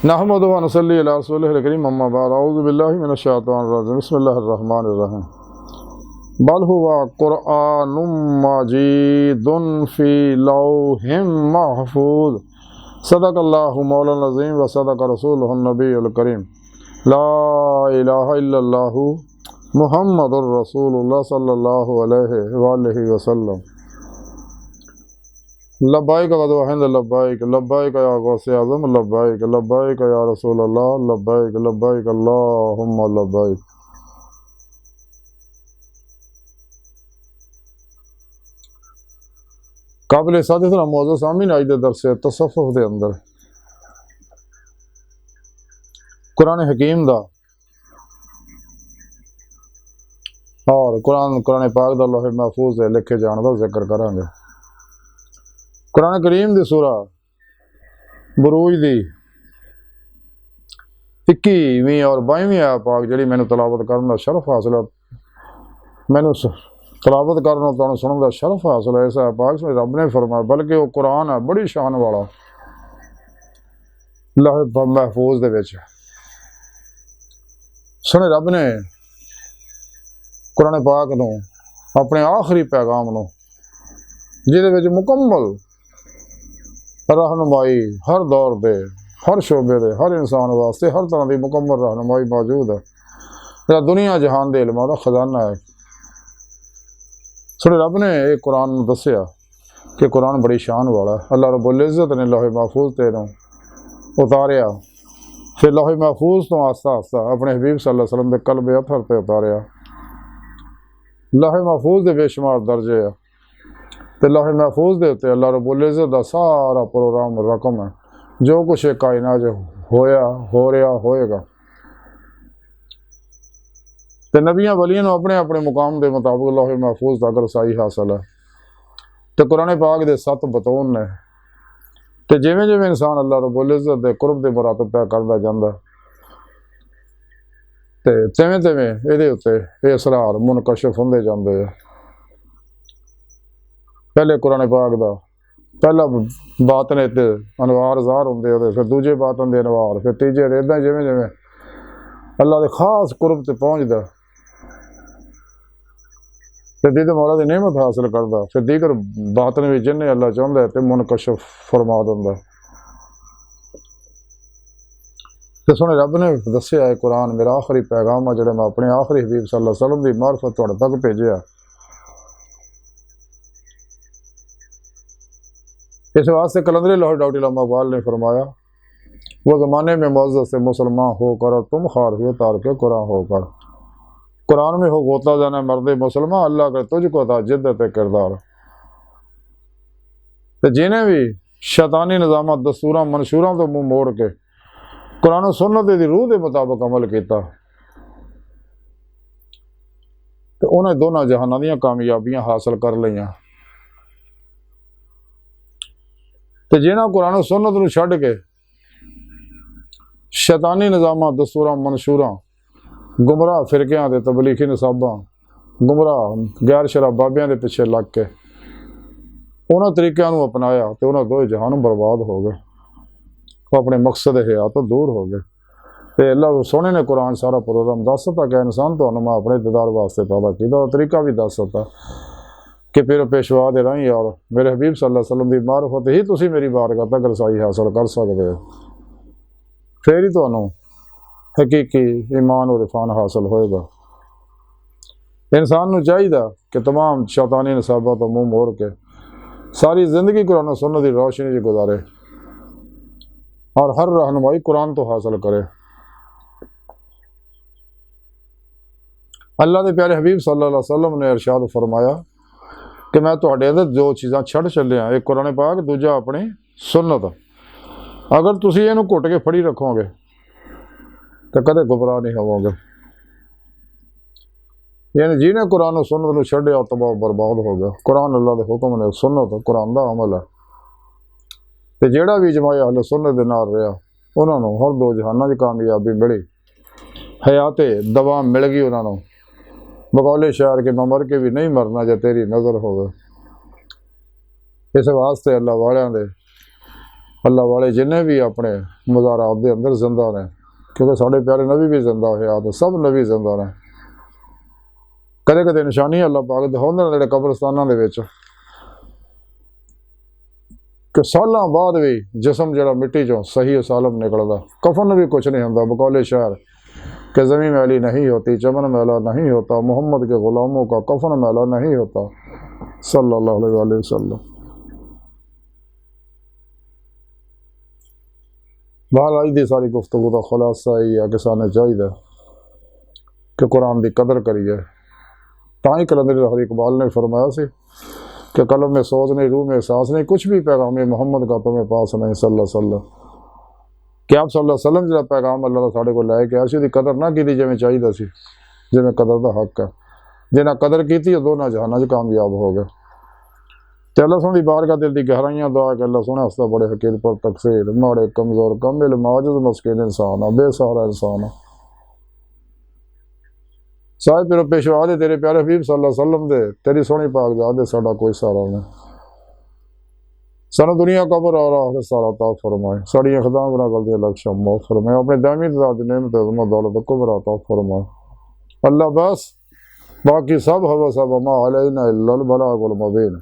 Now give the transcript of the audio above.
नहमदुहु व नसल्ली अला रसूलिहिल करीम अम्मा बाद अऊज़ु बिल्लाहि मिनश शैतानिर रजीम बिस्मिल्लाहिर रहमानिर रहीम बल हुवा कुरआनुम मजीदुन फी लौहिम महफूज सदक़ल्लाहु मौलाना अज़ीम व सदक़ रसूलुहुन नबियुल करीम ला इलाहा इल्लल्लाहु मुहम्मदुर रसूलुल्लाह सल्लल्लाहु अलैहि वसल्लम लब्बाइक वदवहिंद लब्बाइक लब्बाइक या गौसे आज़म लब्बाइक लब्बाइक या रसूल अल्लाह लब्बाइक लब्बाइक अल्लाहुम्मा लब्बाइक। काबिल सादिस मौजू सामीन आज दे दरस तसव्वुफ दे अंदर कुरान हकीम दा और कुरान पाक दा लौहे महफूज दे लिखे जाने का जिक्र करांगे। कुरान करीम दी सूरा बुरूज दी 21वीं और 22वीं आयत पाक जिहड़ी मैनू तलावत करन दा शरफ हासिल है, मैनू तलावत करन तुहानू सुनन दा शरफ हासिल है। इस आयत पाक में रब ने फरमाया, बल्कि वो कुरान है बड़ी शान वाला लौहे महफूज दे विच सुने रब ने कुरान पाक नू अपने आखिरी पैगाम नू जिहदे विच मुकम्मल रहनुमाई हर दौर दे हर शोबे दे हर इंसान वास्ते हर तरह की मुकम्मल रहनुमाई मौजूद है, जिहड़ा दुनिया जहान दे इल्मां दा खजाना है। सुने रब ने एक कुरान दस्सिया कि कुरान बड़ी शान वाला है। अल्लाह रब्बुल इज़्ज़त ने लौहे महफूज ते उतारिया, फिर लौहे महफूज तो आस्ता आस्ता अपने हबीब सल्लल्लाहु अलैहि वसल्लम के कल्ब अथर ते उतारिया। लौहे महफूज दे बेशुमार दर्जे है तो लौहे महफूज दे उत्ते अल्लाह रब्बुल इज़्ज़त दा सारा प्रोग्राम रकम है, जो कुछ है कायनात होया हो रहा होएगा। तो नबियां वलियां नूं अपने अपने मुकाम के मुताबिक लौहे महफूज तक रसाई हासिल है। तो कुरान पाक दे 7 बतौन ने, तो जिवें जिवें इंसान अल्लाह रब्बुल इज़्ज़त दे कुर्ब दे मुरातब तय करदा जांदा ते तिवें तिवें इहदे उत्ते ये असरार मुनकशिफ हुंदे जांदे आ। पहले कुरान पाक दा पहला बातन ते अनवार ज़ाहिर होंदे ओहदे, फिर दूजे बातन दे अनवार, फिर तीजे इदां जिवें जिवें अल्लाह दे खास कुर्ब ते पहुँचदा ते दीद मौला दी नेमत हासिल करदा, फिर दीगर बातन भी जिन्हें अल्लाह चाहुंदा है ते मुनकशिफ फरमा दिंदा। ते सुने रब ने दस्सिया है कुरान मेरा आखिरी पैगाम है जिहड़ा मैं अपने आखिरी हबीब सल्लल्लाहु अलैहि वसल्लम दी मार्फत तुहाडे तक भेजिया। इस वास्ते कलंदर लाहौर डॉक्टर इमाम इकबाल ने फरमाया, वो ज़माने में मुअज़्ज़ज़ से मुसलमान होकर और तुम खारफी तार के कुरान होकर। कुरान में हो गोता जाना मर्द मुसलमान, अल्लाह कर तुझको था जिद्दत किरदार। तो जिन्हें भी शैतानी निज़ाम दस्तूर मंशूरों तो मुँह मोड़ के कुरान सुन्नत दी रूह के मुताबिक अमल किया तो उन्हें दोनों जहानां दीयां कामयाबियां हासिल कर लियां। तो जिन्हें कुरान सुन्नत नूं छड्ड के शैतानी निज़ाम दस्तूर मंशूरां गुमराह फिरकियां दे तबलीगी निसाबां गुमराह गैर शरा बाबियां दे पिछे लग के उन्होंने तरीकों को अपनाया तो उन्होंने दो जहान बर्बाद हो गए, वो अपने मकसद हया तो दूर हो गए। तो अल्लाह सोने ने कुरान सारा प्रोग्राम दस सकता कि इंसान तो मैं अपने दीदार वास्ते पैदा किया, तरीका भी दस सकता कि फिर पेशवा दे रही और मेरे हबीब सल्लल्लाहु अलैहि वसल्लम की मार्फत ही तुसी मेरी बारगाह तक रसाई हासिल कर सकते हो, फिर ही तुहानू हकीकी ईमान और इरफान हासिल होएगा। इंसान नूं चाहिए कि तमाम शैतानी निसाबा तो मुँह मोड़ के सारी जिंदगी कुरान सुन्नत की रोशनी गुजारे और हर रहनुमाई कुरान तो हासिल करे। अल्लाह के प्यारे हबीब सल्लल्लाहु अलैहि वसल्लम ने इरशाद फरमाया कि मैं तुहाडे अंदर दो चीज़ां छड्ड चलिया, एक कुरान पाक दूजा अपनी सुन्नत। अगर तुसीं इहनूं घुट के फड़ी रखोगे तो कदे गुमराह नहीं होवोगे। यानी जिन्हें कुरान सुन्नत नूं छड्डिया तबाह बर्बाद हो गया। कुरान अल्लाह के हुक्म ने, सुन्नत कुरान का अमल है। तो जिहड़ा भी जमाया अहले सुन्नत दे नाल रहा उन्होंने हर दो जहानां च कामयाबी मिली, हयात दवा मिल गई उन्होंने। बकौले शायर के मैं मर के भी नहीं मरना जो तेरी नज़र होवे। इस वास्ते अल्लाह वालियां दे अल्लाह वाले जिन्हें भी अपने मज़ारात के अंदर जिंदा ने, क्योंकि साढ़े प्यारे नबी भी जिंदा होया तो सब नबी जिंदा ने। कदे कदे निशानी अल्लाह पाक दिखाउंदे ने जिहड़े कब्रस्तानां दे विच कि सालां बाद भी जिसम जिहड़ा मिट्टी चों सही सालम निकलदा, कफन भी कुछ नहीं हुंदा। बकौले शायर कि ज़मीं मैली नहीं होती, चमन मैला नहीं होता, मोहम्मद के ग़ुलामों का कफन मैला नहीं होता सल्लल्लाहु अलैहि वसल्लम। बहर अज की सारी गुफ्तगू का खुलासा यही है कि सानू चाहिए कि कुरान की कदर करिए। तां ही कलंदर लाहौरी इकबाल ने फरमाया सी कि कलम में सोच नहीं, रूह में एहसास नहीं, कुछ भी पैगाम मोहम्मद का तुम्हें पास नहीं सल्लल्लाहु अलैहि वसल्लम। कि आप सल्लल्लाहु अलैहि वसल्लम जो पैगाम अल्लाह साढ़े को लैके आया सी, कदर ना की जिमें चाहिए सी, जिमें कदर का हक है। जिन्हें कदर की वो दोनों जहानों च कामयाब हो गए। तो अल्लाह सोहनी बारगाह दिल की गहराइयां दुआ कि अल्लाह सोहने हस्ता बड़े हकीर पर तकसीर, माड़े कमजोर कमिल माजिद मस्किन इंसान आ, बेसहारा इंसान आ। साहिब फिर पेशवा दे तेरे प्यारे हबीब सल्लल्लाहु अलैहि वसल्लम दे तेरी सोहनी पाक जात दे साडा कोई सहारा नहीं। सानू दुनिया कब्र और आखिरत सारा अता फरमाए, साड़ियां खतां गुनाह गलतियां लक्ष्य माफ फरमाए, अपने दामी ज़ात नेमत अज़मत दौलत कुबरा अता फरमाए। अल्लाह बस बाकी सब हवा सब मा अलैना इल्लल बलागुल मुबीन।